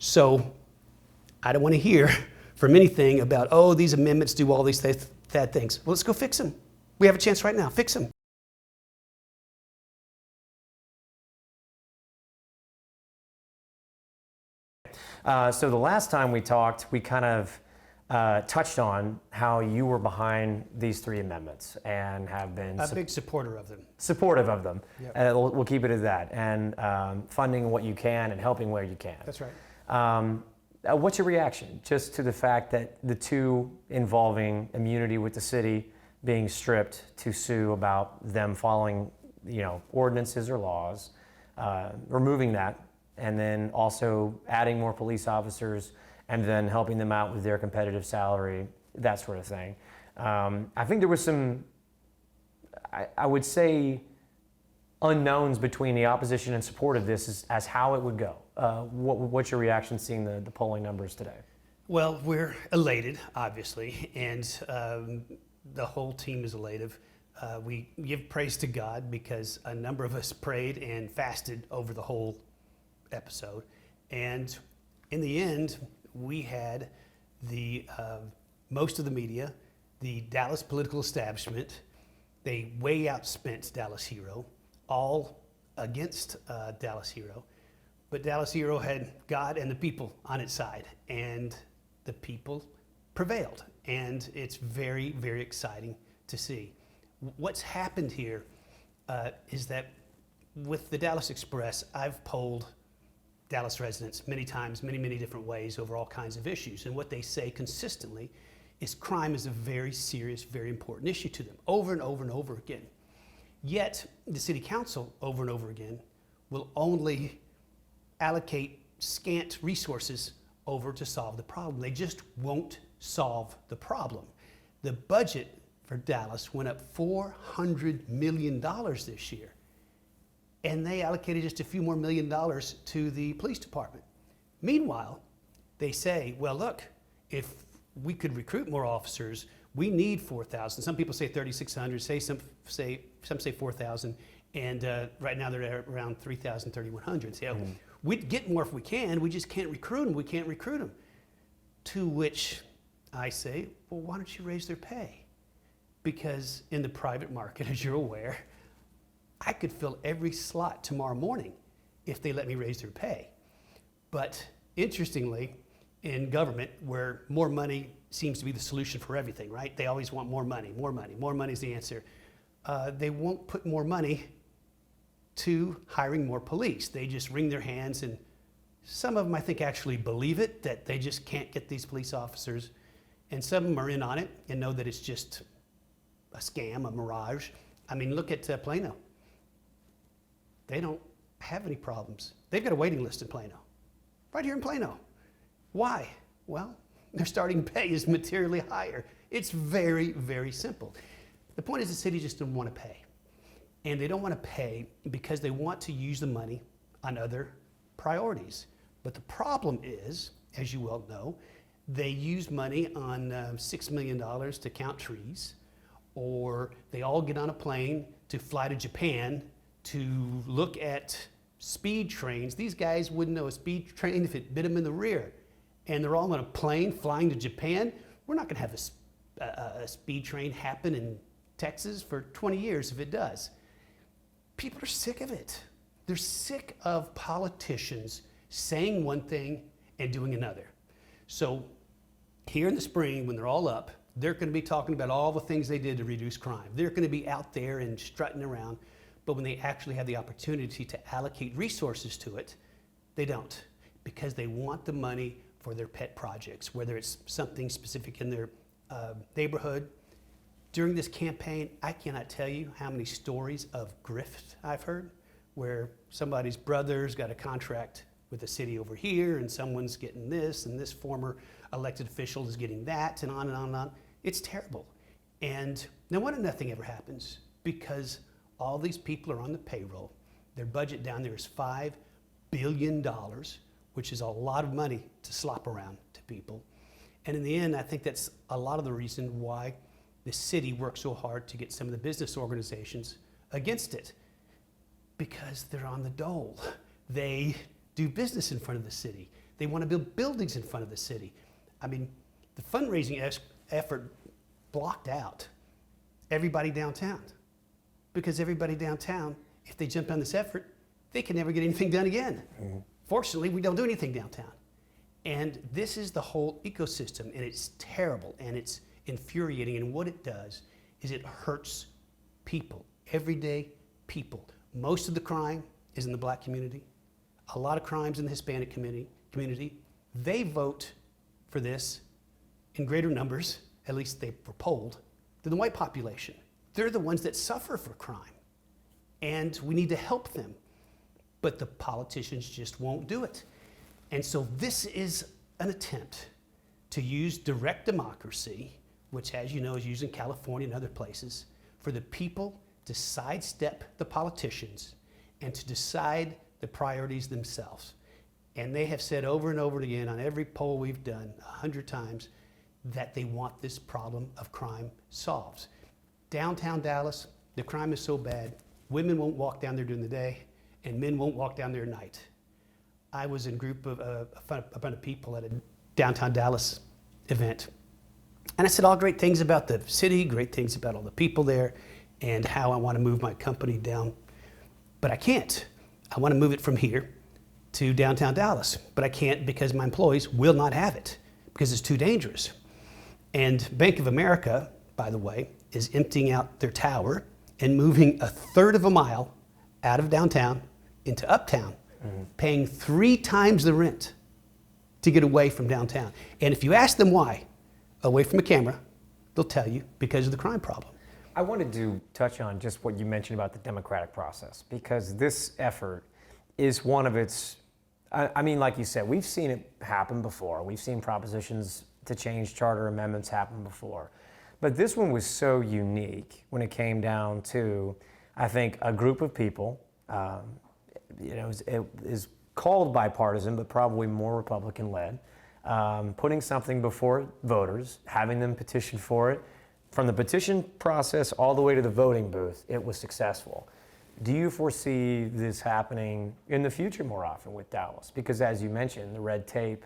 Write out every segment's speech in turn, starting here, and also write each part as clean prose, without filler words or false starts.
So I don't want to hear from anything about, oh, these amendments do all these bad things. Well, let's go fix them. We have a chance right now. Fix them. So the last time we talked, we kind of touched on how you were behind these three amendments and have been a big supporter of them. Supportive of them. Yep. We'll keep it at that. And funding what you can and helping where you can. That's right. What's your reaction just to the fact that the two involving immunity with the city being stripped to sue about them following, ordinances or laws, removing that, and then also adding more police officers and then helping them out with their competitive salary, that sort of thing. I think there was some, I would say, unknowns between the opposition and support of this as how it would go. What's your reaction seeing the polling numbers today? Well, we're elated, obviously, and the whole team is elated. We give praise to God because a number of us prayed and fasted over the whole episode. And in the end, we had the most of the media, the Dallas political establishment, they way outspent Dallas Hero, all against Dallas Hero. But Dallas Hero had God and the people on its side, and the people prevailed. And it's very, very exciting to see. What's happened here is that with the Dallas Express, I've polled Dallas residents many times, many different ways over all kinds of issues. And what they say consistently is crime is a very serious, very important issue to them, over and over and over again. Yet the city council, over and over again, will only allocate scant resources over to solve the problem. They just won't solve the problem. The budget for Dallas went up $400 million this year. And they allocated just a few more $1 million to the police department. Meanwhile, they say, well, look, if we could recruit more officers, we need 4,000. Some people say 3,600, some say 4,000, and right now they're at around 3,000, 3,100. So we'd get more if we can, we just can't recruit them, we can't recruit them. To which I say, well, why don't you raise their pay? Because in the private market, as you're aware, I could fill every slot tomorrow morning if they let me raise their pay. But interestingly, in government, where more money seems to be the solution for everything, right? They always want more money, more money. More money is the answer. They won't put more money to hiring more police. They just wring their hands, and some of them, I think, actually believe it, that they just can't get these police officers. And some of them are in on it and know that it's just a scam, a mirage. I mean, look at Plano. They don't have any problems. They've got a waiting list in Plano, right here in Plano. Why? Well, their starting pay is materially higher. It's very, very simple. The point is the city just doesn't want to pay. And they don't want to pay because they want to use the money on other priorities. But the problem is, as you well know, they use money on $6 million to count trees, or they all get on a plane to fly to Japan to look at speed trains. These guys wouldn't know a speed train if it bit them in the rear. And they're all on a plane flying to Japan. We're not going to have a speed train happen in Texas for 20 years if it does. People are sick of it. They're sick of politicians saying one thing and doing another. So here in the spring, when they're all up, they're going to be talking about all the things they did to reduce crime. They're going to be out there and strutting around. But when they actually have the opportunity to allocate resources to it, they don't, because they want the money for their pet projects, whether it's something specific in their neighborhood. During this campaign, I cannot tell you how many stories of grift I've heard, where somebody's brother's got a contract with the city over here, and someone's getting this, and this former elected official is getting that, and on and on and on. It's terrible. And no wonder nothing ever happens, because all these people are on the payroll. Their budget down there is $5 billion, which is a lot of money to slop around to people. And in the end, I think that's a lot of the reason why the city works so hard to get some of the business organizations against it, because they're on the dole. They do business in front of the city. They want to build buildings in front of the city. I mean, the fundraising effort blocked out everybody downtown, because everybody downtown, if they jump on this effort, they can never get anything done again. Mm-hmm. Fortunately, we don't do anything downtown. And this is the whole ecosystem, and it's terrible, and it's infuriating, and what it does is it hurts people, everyday people. Most of the crime is in the black community, a lot of crimes in the Hispanic community. They vote for this in greater numbers, at least they were polled, than the white population. They're the ones that suffer for crime, and we need to help them. But the politicians just won't do it. And so this is an attempt to use direct democracy, which, as you know, is used in California and other places, for the people to sidestep the politicians and to decide the priorities themselves. And they have said over and over again on every poll we've done 100 times that they want this problem of crime solved. Downtown Dallas, the crime is so bad, women won't walk down there during the day, and men won't walk down there at night. I was in a group of a bunch of people at a downtown Dallas event, and I said all great things about the city, great things about all the people there, and how I want to move my company down. But I can't. I want to move it from here to downtown Dallas, but I can't because my employees will not have it because it's too dangerous. And Bank of America, by the way, is emptying out their tower and moving a third of a mile out of downtown into uptown, paying 3 times the rent to get away from downtown. And if you ask them why, away from a camera, they'll tell you because of the crime problem. I wanted to touch on just what you mentioned about the democratic process, because this effort is one of its, I mean, like you said, we've seen it happen before. We've seen propositions to change charter amendments happen before. But this one was so unique when it came down to, I think, a group of people, it is called bipartisan, but probably more Republican-led, putting something before voters, having them petition for it. From the petition process all the way to the voting booth, it was successful. Do you foresee this happening in the future more often with Dallas? Because as you mentioned, the red tape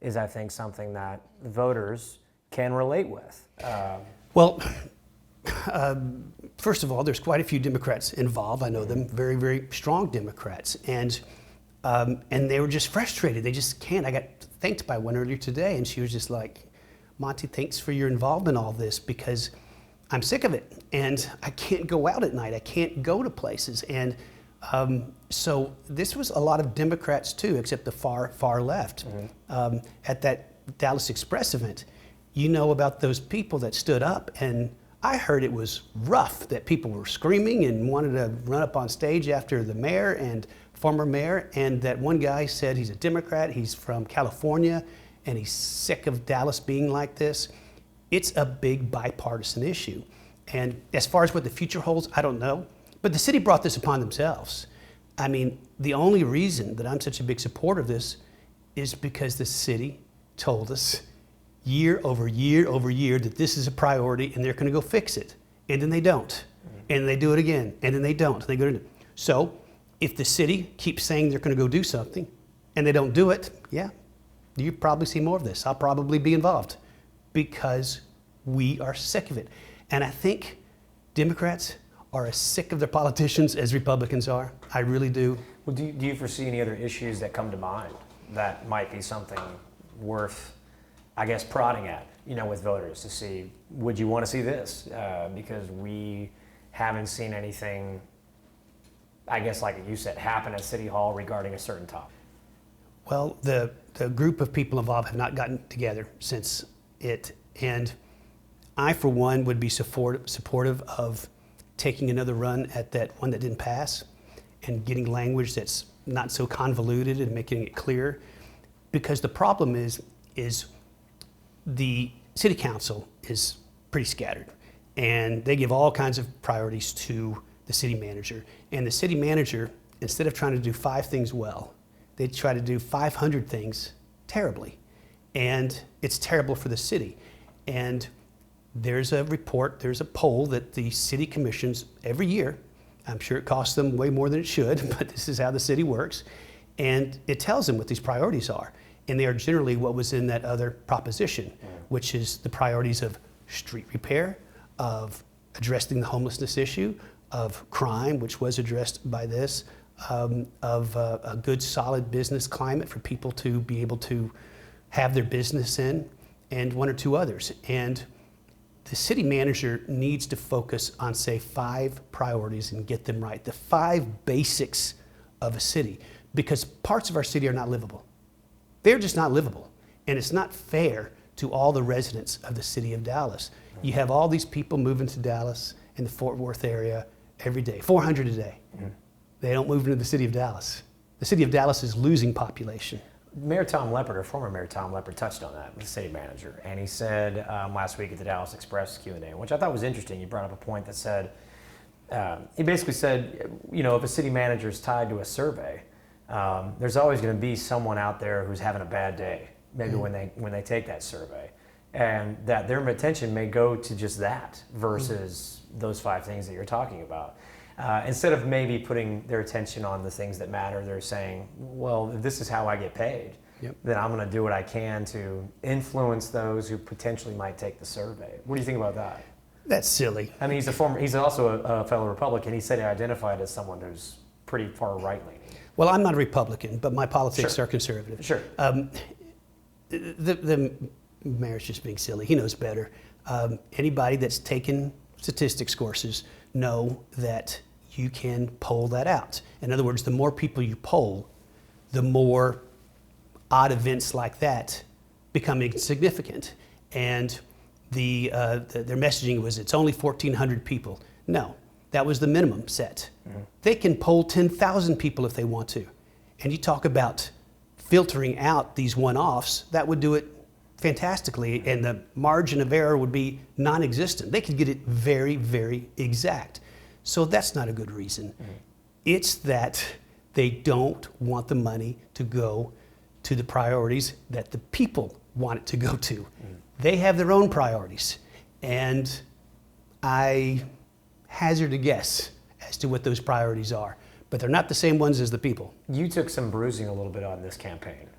is, I think, something that the voters can relate with. First of all, there's quite a few Democrats involved. I know them, very, very strong Democrats. And they were just frustrated. They just can't. I got thanked by one earlier today, and she was just like, Monty, thanks for your involvement in all this, because I'm sick of it, and I can't go out at night. I can't go to places. And so this was a lot of Democrats too, except the far left. At that Dallas Express event, you know about those people that stood up, and I heard it was rough, that people were screaming and wanted to run up on stage after the mayor and former mayor, and that one guy said he's a Democrat, he's from California, and he's sick of Dallas being like this. It's a big bipartisan issue. And as far as what the future holds, I don't know. But the city brought this upon themselves. I mean, the only reason that I'm such a big supporter of this is because the city told us year over year over year that this is a priority and they're going to go fix it. And then they don't. And they do it again. And then they don't. And they go to it. So if the city keeps saying they're going to go do something and they don't do it, yeah, you probably see more of this. I'll probably be involved because we are sick of it. And I think Democrats are as sick of their politicians as Republicans are. I really do. Well, do you foresee any other issues that come to mind that might be something worth, I guess, prodding at, with voters to see, would you want to see this? Because we haven't seen anything, I guess, like you said, happen at City Hall regarding a certain topic. Well, the group of people involved have not gotten together since it, and I, for one, would be supportive of taking another run at that one that didn't pass and getting language that's not so convoluted and making it clear. Because the problem is the city council is pretty scattered, and they give all kinds of priorities to the city manager. And the city manager, instead of trying to do 5 things well, they try to do 500 things terribly. And it's terrible for the city. And there's a report, there's a poll that the city commissions every year. I'm sure it costs them way more than it should, but this is how the city works. And it tells them what these priorities are. and they are generally what was in that other proposition, which is the priorities of street repair, of addressing the homelessness issue, of crime, which was addressed by this, of a good solid business climate for people to be able to have their business in, and one or two others. And the city manager needs to focus on, say, 5 priorities and get them right. The 5 basics of a city, because parts of our city are not livable. They're just not livable. And it's not fair to all the residents of the city of Dallas. You have all these people moving to Dallas in the Fort Worth area every day, 400 a day. They don't move into the city of Dallas. The city of Dallas is losing population. Mayor Tom Leppert, or former Mayor Tom Leppert, touched on that with the city manager, and he said last week at the Dallas Express Q&A, which I thought was interesting. He brought up a point that said, he basically said, if a city manager is tied to a survey, there's always going to be someone out there who's having a bad day, maybe when they take that survey, and that their attention may go to just that versus those 5 things that you're talking about. Instead of maybe putting their attention on the things that matter, they're saying, well, if this is how I get paid, then I'm going to do what I can to influence those who potentially might take the survey. What do you think about that? That's silly. I mean, he's also a fellow Republican. He said he identified as someone who's pretty far right-leaning. Well, I'm not a Republican, but my politics are conservative. Sure. The mayor's just being silly. He knows better. Anybody that's taken statistics courses know that you can poll that out. In other words, the more people you poll, the more odd events like that become insignificant. And their messaging was, it's only 1,400 people. No, that was the minimum set. They can poll 10,000 people if they want to. And you talk about filtering out these one-offs, that would do it fantastically, and the margin of error would be non-existent. They could get it very, very exact. So that's not a good reason. It's that they don't want the money to go to the priorities that the people want it to go to. They have their own priorities, and I hazard a guess as to what those priorities are, but they're not the same ones as the people. You took some bruising a little bit on this campaign,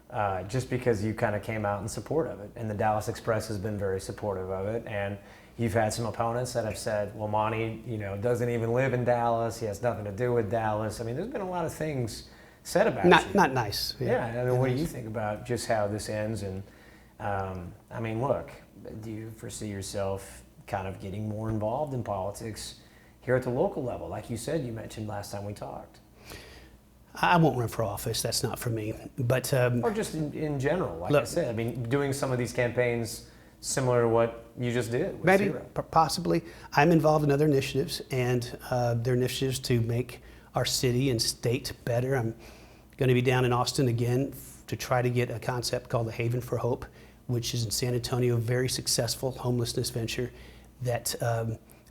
just because you kind of came out in support of it, and the Dallas Express has been very supportive of it, and you've had some opponents that have said, well, Monty, doesn't even live in Dallas, he has nothing to do with Dallas. I mean, there's been a lot of things said about you. Not nice. Yeah, I mean, what do you think about just how this ends? And I mean, look, do you foresee yourself kind of getting more involved in politics here at the local level? Like you said, you mentioned last time we talked. I won't run for office. That's not for me. But or just in general, like I said. I mean, doing some of these campaigns similar to what you just did. With maybe, Zero. possibly. I'm involved in other initiatives, and they're initiatives to make our city and state better. I'm going to be down in Austin again to try to get a concept called the Haven for Hope, which is in San Antonio, a very successful homelessness venture that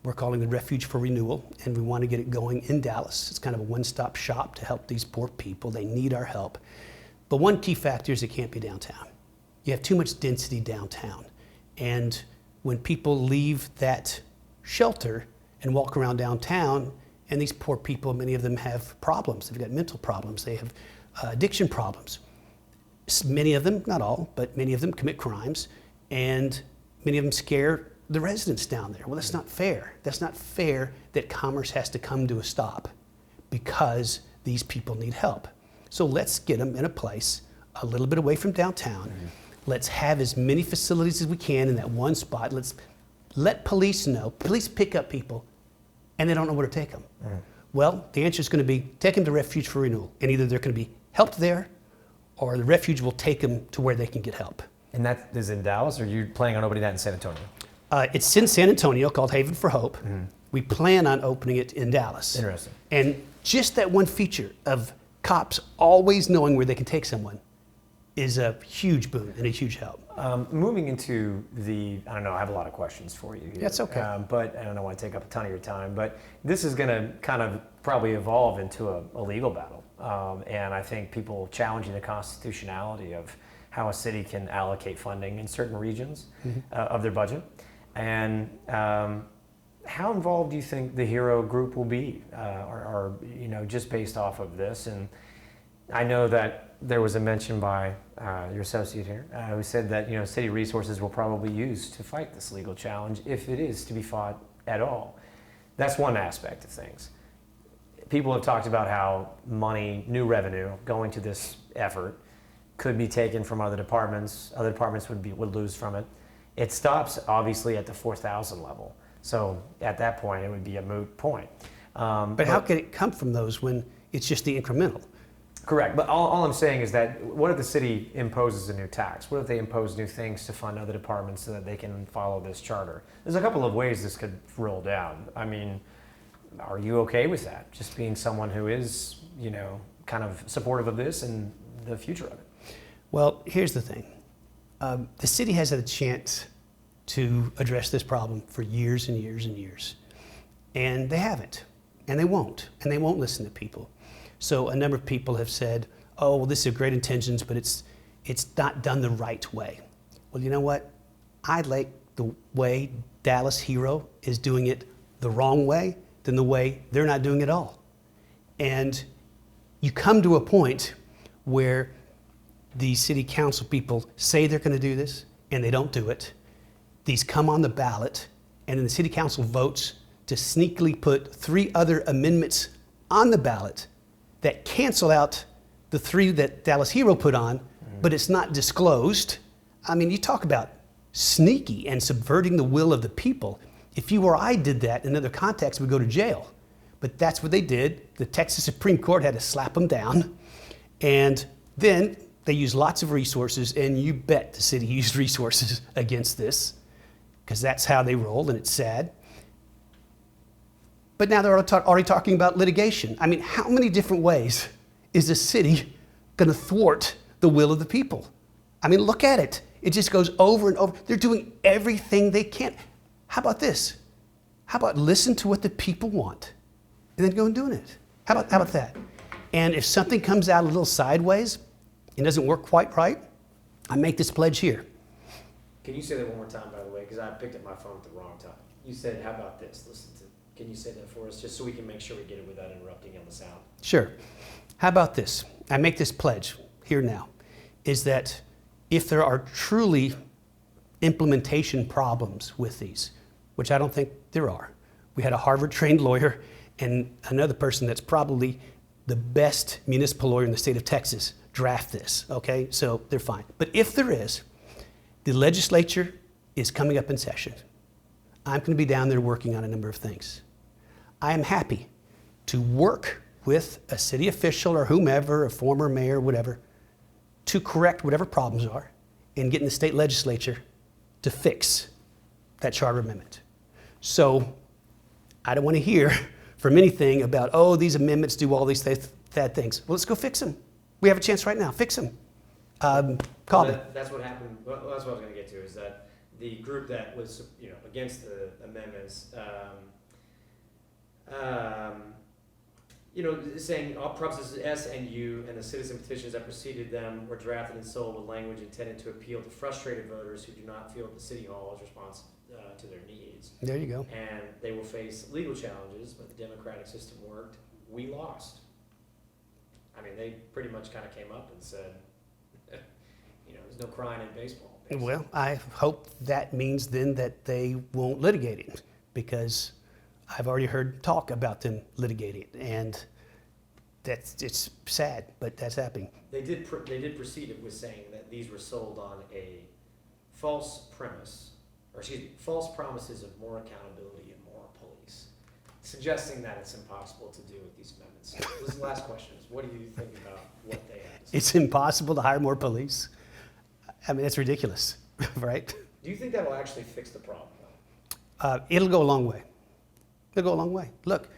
we're calling the Refuge for Renewal, and we want to get it going in Dallas. It's kind of a one-stop shop to help these poor people. They need our help. But one key factor is it can't be downtown. You have too much density downtown. And when people leave that shelter and walk around downtown, and these poor people, many of them have problems. They've got mental problems. They have addiction problems. Many of them, not all, but many of them commit crimes, and many of them scare the residents down there. Well, that's not fair. That's not fair that commerce has to come to a stop because these people need help. So let's get them in a place a little bit away from downtown. Let's have as many facilities as we can in that one spot. Let's let police know. Police pick up people, and they don't know where to take them. Well, the answer is going to be take them to Refuge for Renewal, and either they're going to be helped there, or the refuge will take them to where they can get help. And that is in Dallas, or are you planning on opening that in San Antonio? It's in San Antonio, called Haven for Hope. We plan on opening it in Dallas. Interesting. And just that one feature of cops always knowing where they can take someone is a huge boon and a huge help. Moving into I don't know, I have a lot of questions for you here. That's okay. But I don't want to take up a ton of your time, but this is going to kind of probably evolve into a legal battle. And I think people challenging the constitutionality of how a city can allocate funding in certain regions of their budget. And how involved do you think the Hero Group will be, or just based off of this? And I know that there was a mention by your associate here who said that city resources will probably use to fight this legal challenge if it is to be fought at all. That's one aspect of things. People have talked about how money, new revenue, going to this effort could be taken from other departments. Other departments would lose from it. It stops obviously at the 4,000 level. So at that point, it would be a moot point. But how can it come from those when it's just the incremental? Correct. But all I'm saying is that what if the city imposes a new tax? What if they impose new things to fund other departments so that they can follow this charter? There's a couple of ways this could roll down. I mean, are you okay with that? Just being someone who is, kind of supportive of this and the future of it? Well, here's the thing. The city has had a chance to address this problem for years and years and years. And they haven't. And they won't. And they won't listen to people. So a number of people have said, oh, well, this is great intentions, but it's not done the right way. Well, you know what? I like the way Dallas Hero is doing it the wrong way than the way they're not doing it all. And you come to a point where the city council people say they're going to do this, and they don't do it. These come on the ballot, and then the city council votes to sneakily put 3 other amendments on the ballot that cancel out the 3 that Dallas Hero put on, but it's not disclosed. I mean, you talk about sneaky and subverting the will of the people. If you or I did that in another context, we'd go to jail. But that's what they did. The Texas Supreme Court had to slap them down. And then they used lots of resources, and you bet the city used resources against this, because that's how they roll, and it's sad. But now they're already talking about litigation. I mean, how many different ways is the city going to thwart the will of the people? I mean, look at it. It just goes over and over. They're doing everything they can. How about this? How about listen to what the people want and then go and doing it? How about that? And if something comes out a little sideways and doesn't work quite right, I make this pledge here. Can you say that one more time, by the way? Because I picked up my phone at the wrong time. You said, how about this? Can you say that for us, just so we can make sure we get it without interrupting on the sound? Sure. How about this? I make this pledge here now, is that if there are truly implementation problems with these, which I don't think there are. We had a Harvard-trained lawyer and another person that's probably the best municipal lawyer in the state of Texas draft this, okay? So they're fine. But if there is, the legislature is coming up in session. I'm going to be down there working on a number of things. I am happy to work with a city official or whomever, a former mayor, whatever, to correct whatever problems are and get in the state legislature to fix that charter amendment. So I don't want to hear from anything about, oh, these amendments do all these bad things. Well, let's go fix them. We have a chance right now. Fix them. Call me. That's what happened. Well, that's what I was going to get to, is that the group that was against the amendments, saying all propositions S and U and the citizen petitions that preceded them were drafted and sold with language intended to appeal to frustrated voters who do not feel that the city hall is responsive to their needs. There you go. And they will face legal challenges, but the democratic system worked. We lost. I mean, they pretty much kind of came up and said, there's no crying in baseball. Basically. Well, I hope that means then that they won't litigate it, because I've already heard talk about them litigating it, and it's sad, but that's happening. They did proceed with saying that these were sold on a false premise, false promises of more accountability and more police, suggesting that it's impossible to do with these amendments. This is the last question. What do you think about what they have to say? It's impossible to hire more police. I mean, that's ridiculous, right? Do you think that will actually fix the problem, though? It'll go a long way. It'll go a long way. Look,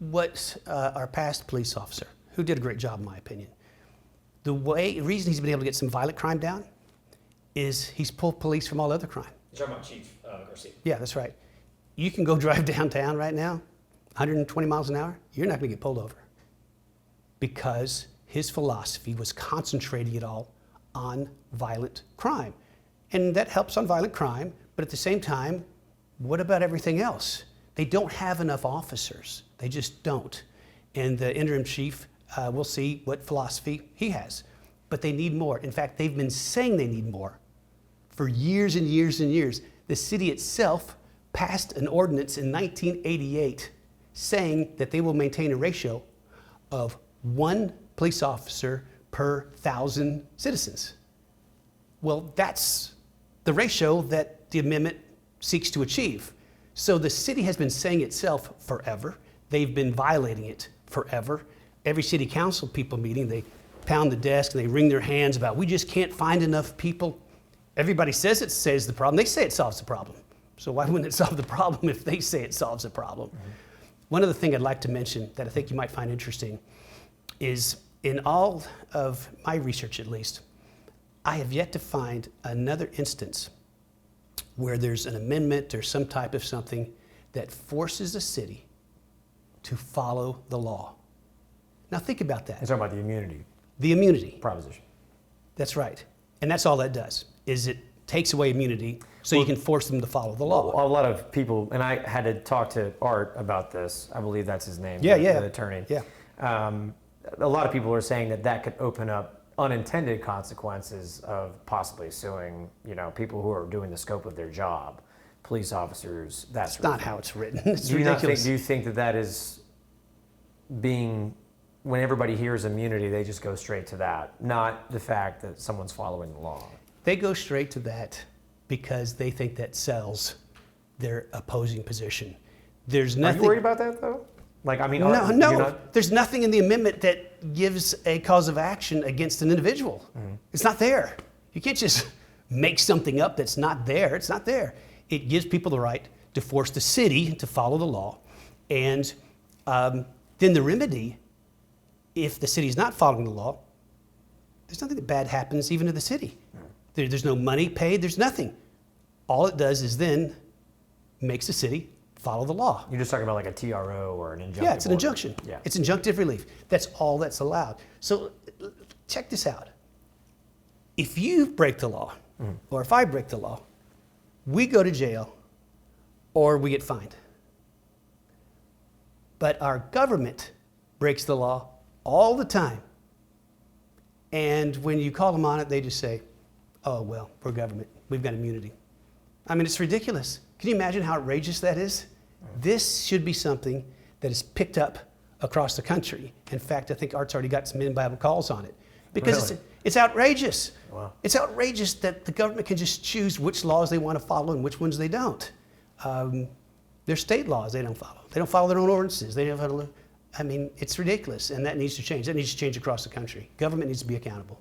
what our past police officer, who did a great job in my opinion, the reason he's been able to get some violent crime down is he's pulled police from all other crime. You're talking about Chief Garcia. Yeah, that's right. You can go drive downtown right now, 120 miles an hour, you're not going to get pulled over, because his philosophy was concentrating it all on violent crime. And that helps on violent crime, but at the same time, what about everything else? They don't have enough officers. They just don't. And the interim chief We'll see what philosophy he has. But they need more. In fact, they've been saying they need more for years and years and years. The city itself passed an ordinance in 1988 saying that they will maintain a ratio of 1 police officer per 1,000 citizens. Well, that's the ratio that the amendment seeks to achieve. So the city has been saying itself forever. They've been violating it forever. Every city council people meeting, they pound the desk and they wring their hands about, we just can't find enough people. Everybody says it saves the problem. They say it solves the problem. So why wouldn't it solve the problem if they say it solves the problem? Mm-hmm. One other thing I'd like to mention that I think you might find interesting is in all of my research, at least, I have yet to find another instance where there's an amendment or some type of something that forces a city to follow the law. Now think about that. You're talking about the immunity. The immunity. Proposition. That's right. And that's all that does, is it takes away immunity so you can force them to follow the law. A lot of people, and I had to talk to Art about this. I believe that's his name. Yeah, the attorney. Yeah. A lot of people are saying that that could open up unintended consequences of possibly suing, people who are doing the scope of their job, police officers, that sort of thing. That's not how it's written. It's do ridiculous. Do you think that that is being, when everybody hears immunity, they just go straight to that, not the fact that someone's following the law? They go straight to that because they think that sells their opposing position. There's nothing. Are you worried about that, though? No. There's nothing in the amendment that gives a cause of action against an individual. Mm-hmm. It's not there. You can't just make something up that's not there. It's not there. It gives people the right to force the city to follow the law. And then the remedy, if the city's not following the law, there's nothing that bad happens even to the city. There's no money paid. There's nothing. All it does is then makes the city follow the law. You're just talking about like a TRO or an injunctive. Yeah, it's an injunction. Yeah. It's injunctive relief. That's all that's allowed. So check this out. If you break the law, or if I break the law, we go to jail or we get fined. But our government breaks the law all the time. And when you call them on it, they just say, oh, well, we're government. We've got immunity. I mean, it's ridiculous. Can you imagine how outrageous that is? This should be something that is picked up across the country. In fact, I think Art's already got some in-Bible calls on it. Because Really? it's outrageous. Wow. It's outrageous that the government can just choose which laws they want to follow and which ones they don't. There's state laws they don't follow. They don't follow their own ordinances. They don't follow, it's ridiculous, and that needs to change. That needs to change across the country. Government needs to be accountable.